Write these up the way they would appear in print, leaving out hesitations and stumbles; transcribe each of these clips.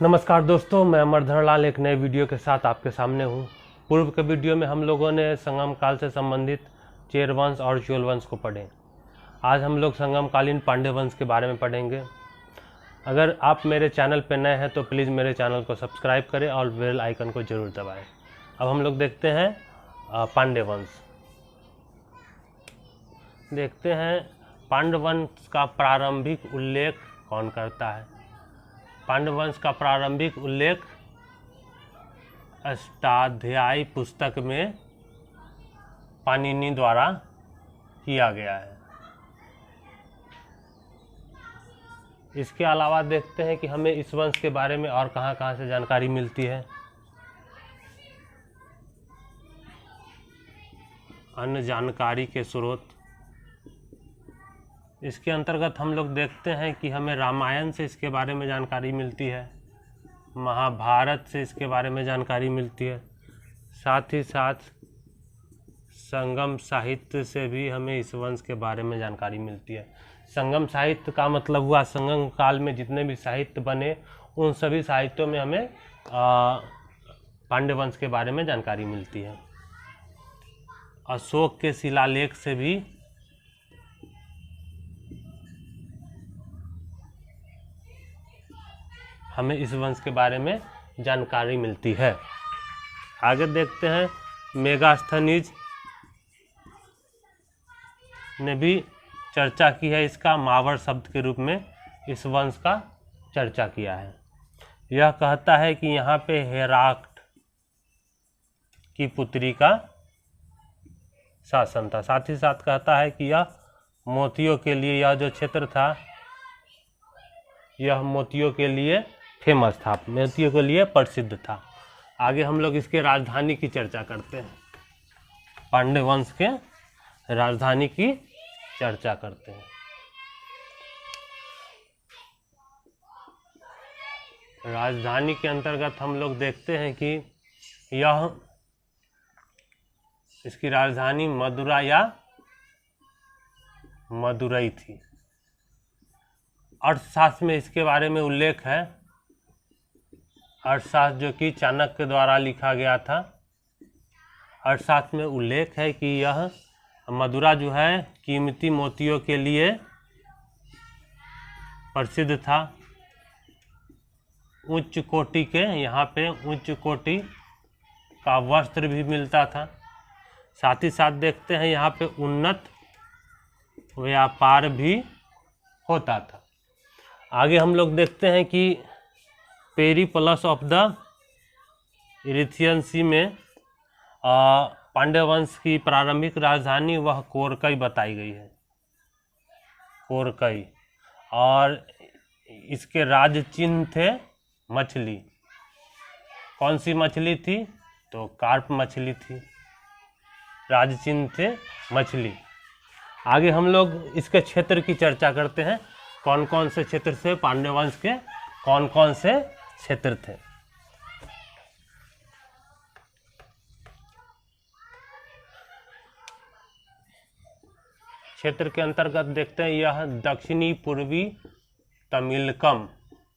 नमस्कार दोस्तों, मैं अमरधर लाल एक नए वीडियो के साथ आपके सामने हूँ। पूर्व के वीडियो में हम लोगों ने संगम काल से संबंधित चेर वंश और चोल वंश को पढ़े। आज हम लोग संगमकालीन पांड्य वंश के बारे में पढ़ेंगे। अगर आप मेरे चैनल पर नए हैं तो प्लीज़ मेरे चैनल को सब्सक्राइब करें और बेल आइकन को जरूर दबाएँ। अब हम लोग देखते हैं पांड्य वंश। देखते हैं पांड्य वंश का प्रारंभिक उल्लेख कौन करता है। पांड्य वंश का प्रारंभिक उल्लेख अष्टाध्यायी पुस्तक में पाणिनि द्वारा किया गया है। इसके अलावा देखते हैं कि हमें इस वंश के बारे में और कहां से जानकारी मिलती है। अन्य जानकारी के स्रोत, इसके अंतर्गत हम लोग देखते हैं कि हमें रामायण से इसके बारे में जानकारी मिलती है, महाभारत से इसके बारे में जानकारी मिलती है, साथ ही साथ संगम साहित्य से भी हमें इस वंश के बारे में जानकारी मिलती है। संगम साहित्य का मतलब हुआ संगम काल में जितने भी साहित्य बने उन सभी साहित्यों में हमें पांड्य वंश के बारे में जानकारी मिलती है। अशोक के शिलालेख से भी हमें इस वंश के बारे में जानकारी मिलती है। आगे देखते हैं, मेगास्थनीज ने भी चर्चा की है, इसका मावर शब्द के रूप में इस वंश का चर्चा किया है। यह कहता है कि यहाँ पे हेराक्ट की पुत्री का शासन था। साथ ही साथ कहता है कि यह मोतियों के लिए, यह जो क्षेत्र था यह मोतियों के लिए फेमस था, मोतियों के लिए प्रसिद्ध था। आगे हम लोग इसके राजधानी की चर्चा करते हैं। पांड्य वंश के राजधानी की चर्चा करते हैं। राजधानी के अंतर्गत हम लोग देखते हैं कि यह इसकी राजधानी मदुरा या मदुरई थी। अर्थशास्त्र में इसके बारे में उल्लेख है। अर्थशास्त्र जो कि चाणक्य द्वारा लिखा गया था, अर्थशास्त्र में उल्लेख है कि यह मदुरा जो है कीमती मोतियों के लिए प्रसिद्ध था। उच्च कोटि के, यहाँ पे उच्च कोटि का वस्त्र भी मिलता था। साथ ही साथ देखते हैं यहाँ पे उन्नत व्यापार भी होता था। आगे हम लोग देखते हैं कि पेरिप्लस ऑफ द इरिथियन सी में पांड्य वंश की प्रारंभिक राजधानी वह कोरकई बताई गई है, कोरकई। और इसके राज चिन्ह थे मछली। कौन सी मछली थी? तो कार्प मछली थी। राज चिन्ह थे मछली। आगे हम लोग इसके क्षेत्र की चर्चा करते हैं। कौन कौन से क्षेत्र से पांड्य वंश के कौन कौन से क्षेत्र थे। क्षेत्र के अंतर्गत देखते हैं, यह दक्षिणी पूर्वी तमिलकम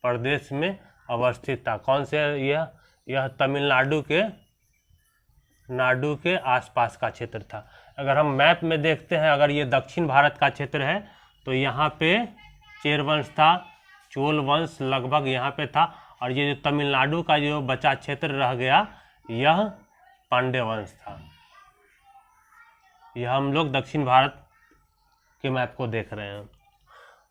प्रदेश में अवस्थित था। कौन से? यह तमिलनाडु के आसपास का क्षेत्र था। अगर हम मैप में देखते हैं, अगर ये दक्षिण भारत का क्षेत्र है तो यहाँ पे चेर वंश था, चोल वंश लगभग यहाँ पे था, और ये जो तमिलनाडु का जो बचा क्षेत्र रह गया यह पांड्य वंश था। यह हम लोग दक्षिण भारत के मैप को देख रहे हैं।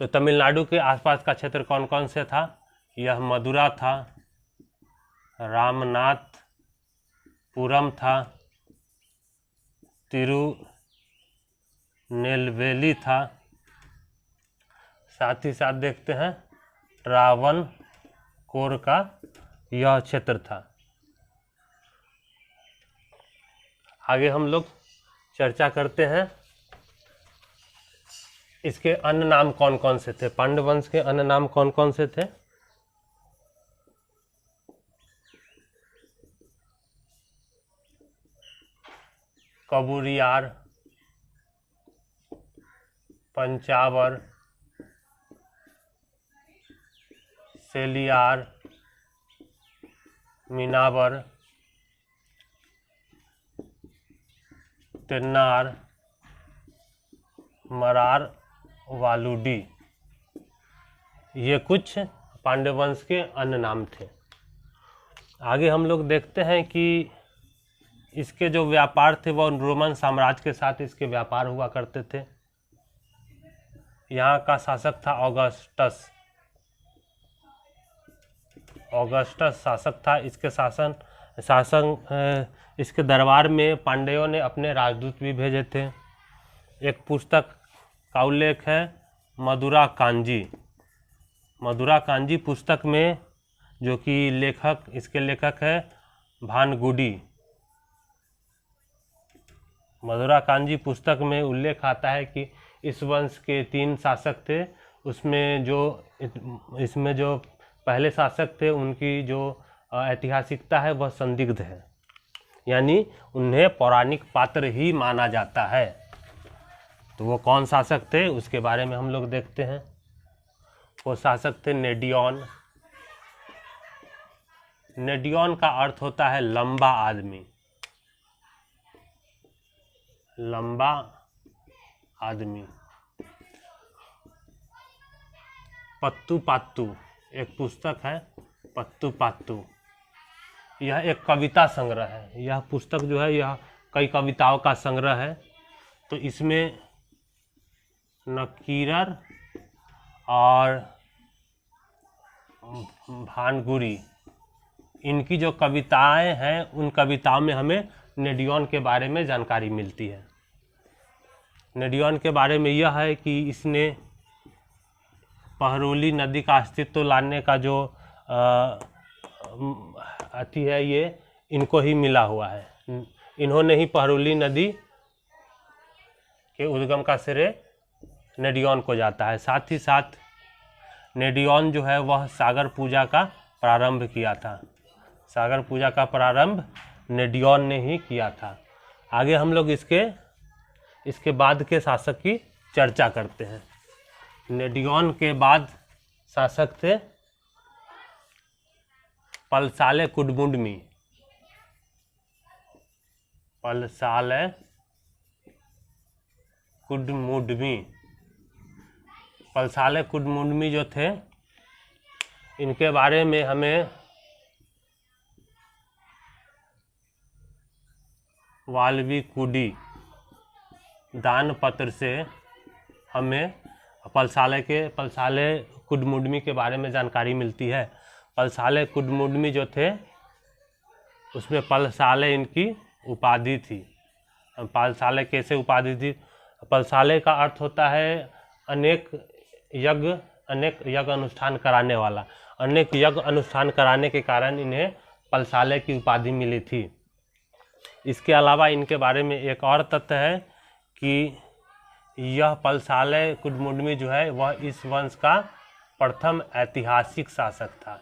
तो तमिलनाडु के आसपास का क्षेत्र कौन कौन से था? यह मदुरा था, रामनाथपुरम था, तिरुनेलवेली था। साथ ही साथ देखते हैं ट्रावनकोर का यह क्षेत्र था। आगे हम लोग चर्चा करते हैं इसके अन्य नाम कौन कौन से थे। पांड्य वंश के अन्य नाम कौन कौन से थे? कबूरियार, पंचावर, सेलियार, मिनावर, तिन्नार, मरार, वालुडी, ये कुछ पांड्य वंश के अन्य नाम थे। आगे हम लोग देखते हैं कि इसके जो व्यापार थे वह रोमन साम्राज्य के साथ इसके व्यापार हुआ करते थे। यहाँ का शासक था ऑगस्टस। ऑगस्टस शासक था। इसके इसके दरबार में पांड्यों ने अपने राजदूत भी भेजे थे। एक पुस्तक का उल्लेख है मदुरा कांजी। मदुरा कांजी पुस्तक में, जो कि इसके लेखक है भानगुडी। मदुरा कांजी पुस्तक में उल्लेख आता है कि इस वंश के 3 शासक थे। इसमें जो पहले शासक थे उनकी जो ऐतिहासिकता है वह संदिग्ध है, यानी उन्हें पौराणिक पात्र ही माना जाता है। तो वो कौन शासक थे उसके बारे में हम लोग देखते हैं। वो शासक थे नेडियन। नेडियन का अर्थ होता है लंबा आदमी। लंबा आदमी। पत्तू पात्तू एक पुस्तक है, पत्तू पात्तू। यह एक कविता संग्रह है। यह पुस्तक जो है यह कई कविताओं का संग्रह है। तो इसमें नकीरर और भानगुरी, इनकी जो कविताएं हैं उन कविताओं में हमें नेडियन के बारे में जानकारी मिलती है। नेडियन के बारे में यह है कि इसने पहरोली नदी का अस्तित्व लाने का जो अति है ये इनको ही मिला हुआ है। इन्होंने ही पहरोली नदी के उद्गम का श्रेय नेडियन को जाता है। साथ ही साथ नेडियन जो है वह सागर पूजा का प्रारंभ किया था। सागर पूजा का प्रारंभ नेडियन ने ही किया था। आगे हम लोग इसके बाद के शासक की चर्चा करते हैं। नेडियन के बाद शासक थे पलसाले कुडमुंडमी। पलसाले कुडमुंडमी। पलसाले कुडमुंडमी जो थे इनके बारे में हमें वाल्मीकुडी दान पत्र से हमें पलसाले कुडमुंडमी के बारे में जानकारी मिलती है। पलसाले कुडमुंडमी जो थे उसमें पलसाले इनकी उपाधि थी। पलसाले कैसे उपाधि थी? पलसाले का अर्थ होता है अनेक यज्ञ अनुष्ठान कराने वाला। अनेक यज्ञ अनुष्ठान कराने के कारण इन्हें पलसाले की उपाधि मिली थी। इसके अलावा इनके बारे में एक और तथ्य है कि यह पलसाले कुडमुंडमी जो है वह इस वंश का प्रथम ऐतिहासिक शासक था।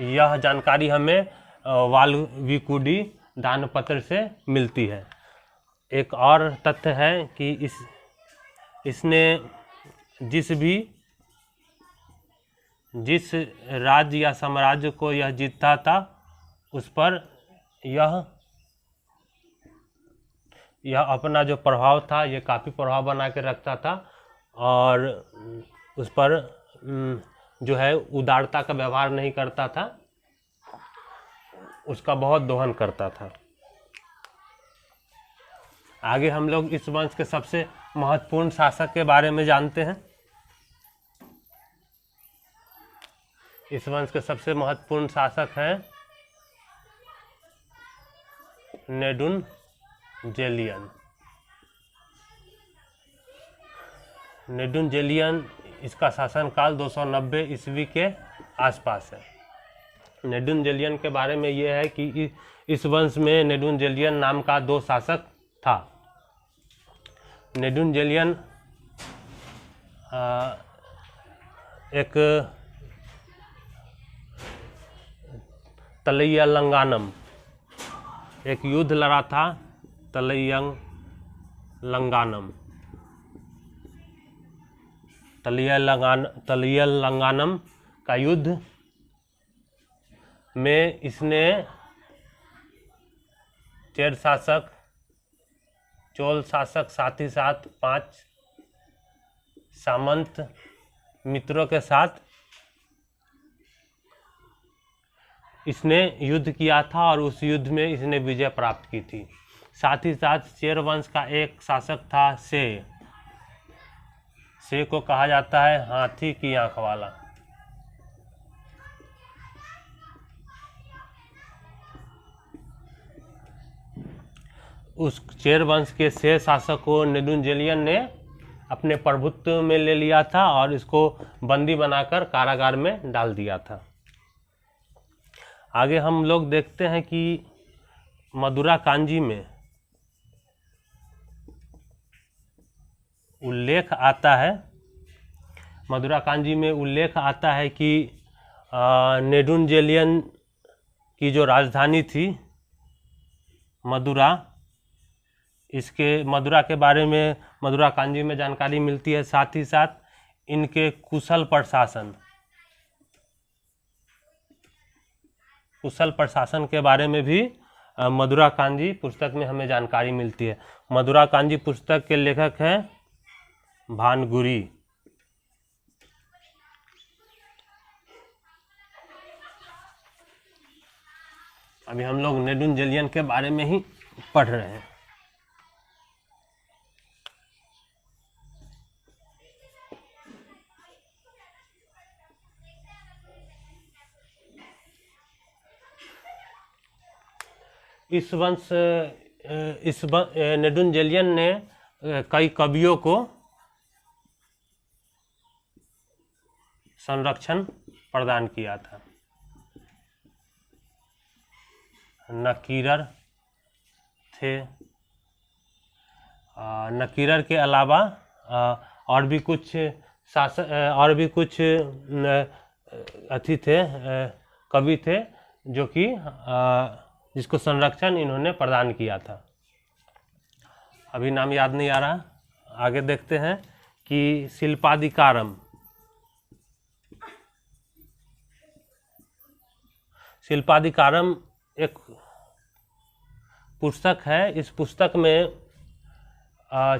यह जानकारी हमें वाल्मीकुडी दानपत्र से मिलती है। एक और तथ्य है कि इसने जिस राज्य या साम्राज्य को यह जीतता था उस पर यह अपना जो प्रभाव था ये काफ़ी प्रभाव बना के रखता था और उस पर जो है उदारता का व्यवहार नहीं करता था, उसका बहुत दोहन करता था। आगे हम लोग इस वंश के सबसे महत्वपूर्ण शासक के बारे में जानते हैं। इस वंश के सबसे महत्वपूर्ण शासक हैं नेडुनजेलियन। नेडुनजेलियन इसका शासनकाल 290 ईस्वी के आसपास है। नेडुनजेलियन के बारे में यह है कि इस वंश में नेडुनजेलियन नाम का 2 शासक था। नेडुनजेलियन एक तलैयलंगानम एक युद्ध लड़ा था, तलैयलंगानम। तलियलंगानम का युद्ध में इसने चेर शासक, चोल शासक, साथ ही साथ 5 सामंत मित्रों के साथ इसने युद्ध किया था और उस युद्ध में इसने विजय प्राप्त की थी। साथ ही साथ चेर वंश का एक शासक था से को कहा जाता है हाथी की आंख वाला। उस चेर वंश के से शासक को नेदुनजेलियन ने अपने प्रभुत्व में ले लिया था और इसको बंदी बनाकर कारागार में डाल दिया था। आगे हम लोग देखते हैं कि मदुरा कांजी में उल्लेख आता है, मदुरा कांजी में उल्लेख आता है कि नेदुनजेलियन की जो राजधानी थी मदुरा, इसके मदुरा के बारे में मदुरा कांजी में जानकारी मिलती है। साथ ही साथ इनके कुशल प्रशासन के बारे में भी मदुरा कांजी पुस्तक में हमें जानकारी मिलती है। मदुरा कांजी पुस्तक के लेखक हैं भानगुरी। अभी हम लोग नेदुनजेलियन के बारे में ही पढ़ रहे हैं। नेदुनजेलियन ने कई कवियों को संरक्षण प्रदान किया था। नकीरर थे, नकीरर के अलावा और भी कुछ अथी थे, कवि थे जो कि जिसको संरक्षण इन्होंने प्रदान किया था। अभी नाम याद नहीं आ रहा, आगे देखते हैं कि शिल्पाधिकारम। शिल्पाधिकारम एक पुस्तक है। इस पुस्तक में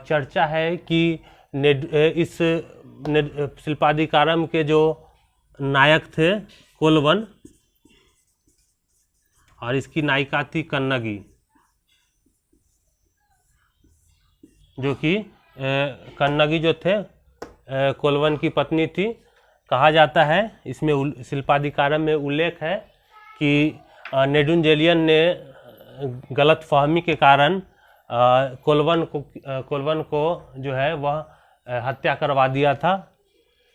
चर्चा है कि इस शिल्पाधिकारम के जो नायक थे कोलवन और इसकी नायिका थी कन्नगी, जो कि कन्नगी जो थे कोलवन की पत्नी थी। कहा जाता है, इसमें शिल्पाधिकारम में उल्लेख है कि नेदुनजेलियन ने गलत फहमी के कारण कोलवन को जो है वह हत्या करवा दिया था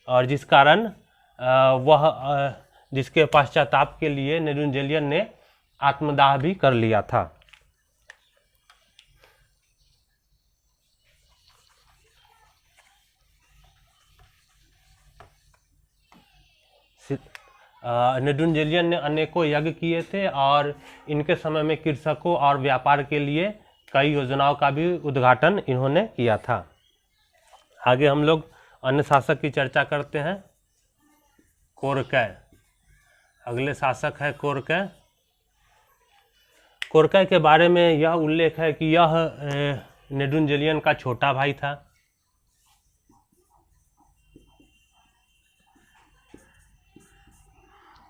और जिस कारण वह जिसके पश्चाताप के लिए नेदुनजेलियन ने आत्मदाह भी कर लिया था। नेदुनजेलियन ने अनेकों यज्ञ किए थे और इनके समय में कृषकों और व्यापार के लिए कई योजनाओं का भी उद्घाटन इन्होंने किया था। आगे हम लोग अन्य शासक की चर्चा करते हैं। कोरकै, अगले शासक है कोरकै। कोरकै के बारे में यह उल्लेख है कि यह नेदुनजेलियन का छोटा भाई था।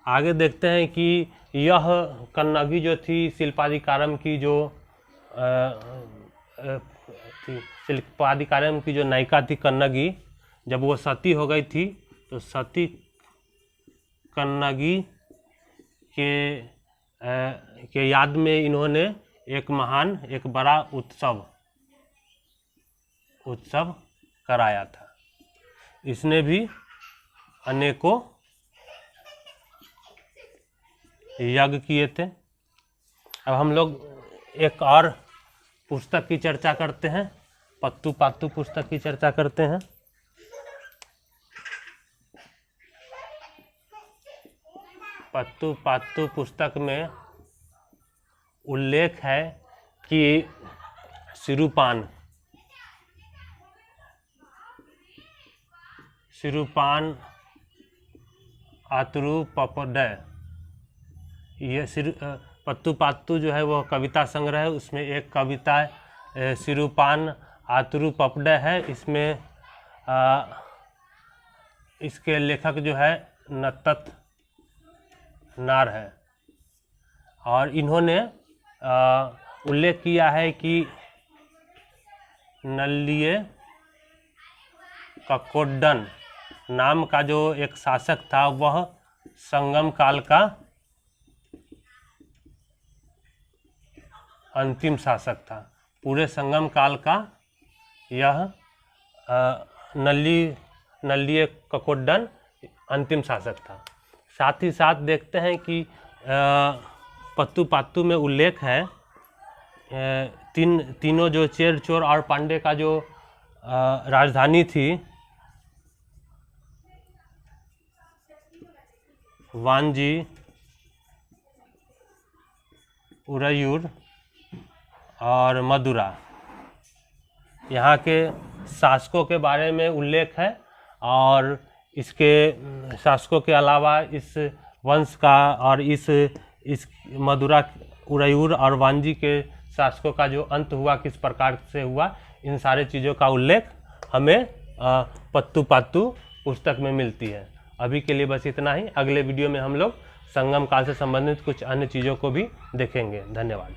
आगे देखते हैं कि यह कन्नगी जो थी शिल्पाधिकारम की जो शिल्पाधिकारम की जो नायिका थी कन्नगी, जब वो सती हो गई थी तो सती कन्नगी के याद में इन्होंने एक बड़ा उत्सव कराया था। इसने भी अनेकों यज्ञ किए थे। अब हम लोग एक और पुस्तक की चर्चा करते हैं, पत्तू पात्तू पुस्तक की चर्चा करते हैं। पत्तू पात्तू पुस्तक में उल्लेख है कि सिरुपान आतुरु पपडय। ये पत्तू पात्तू जो है वो कविता संग्रह है, उसमें एक कविता सिरुपान आतुरु पपडय है। इसमें इसके लेखक जो है नत्तत नार है, और इन्होंने उल्लेख किया है कि नल्लिये ककोड्डन नाम का जो एक शासक था वह संगम काल का अंतिम शासक था। पूरे संगम काल का यह नल्लिये ककोड्डन अंतिम शासक था। साथ ही साथ देखते हैं कि पत्तू पात्तू में उल्लेख है तीनों जो चेर चोर और पांडे का जो राजधानी थी वांजी, उरैयूर और मदुरा, यहाँ के शासकों के बारे में उल्लेख है। और इसके शासकों के अलावा इस वंश का और इस मदुरा, उरैयूर और वांजी के शासकों का जो अंत हुआ किस प्रकार से हुआ, इन सारे चीज़ों का उल्लेख हमें पत्तू पात्तू पुस्तक में मिलती है। अभी के लिए बस इतना ही। अगले वीडियो में हम लोग संगम काल से संबंधित कुछ अन्य चीज़ों को भी देखेंगे। धन्यवाद।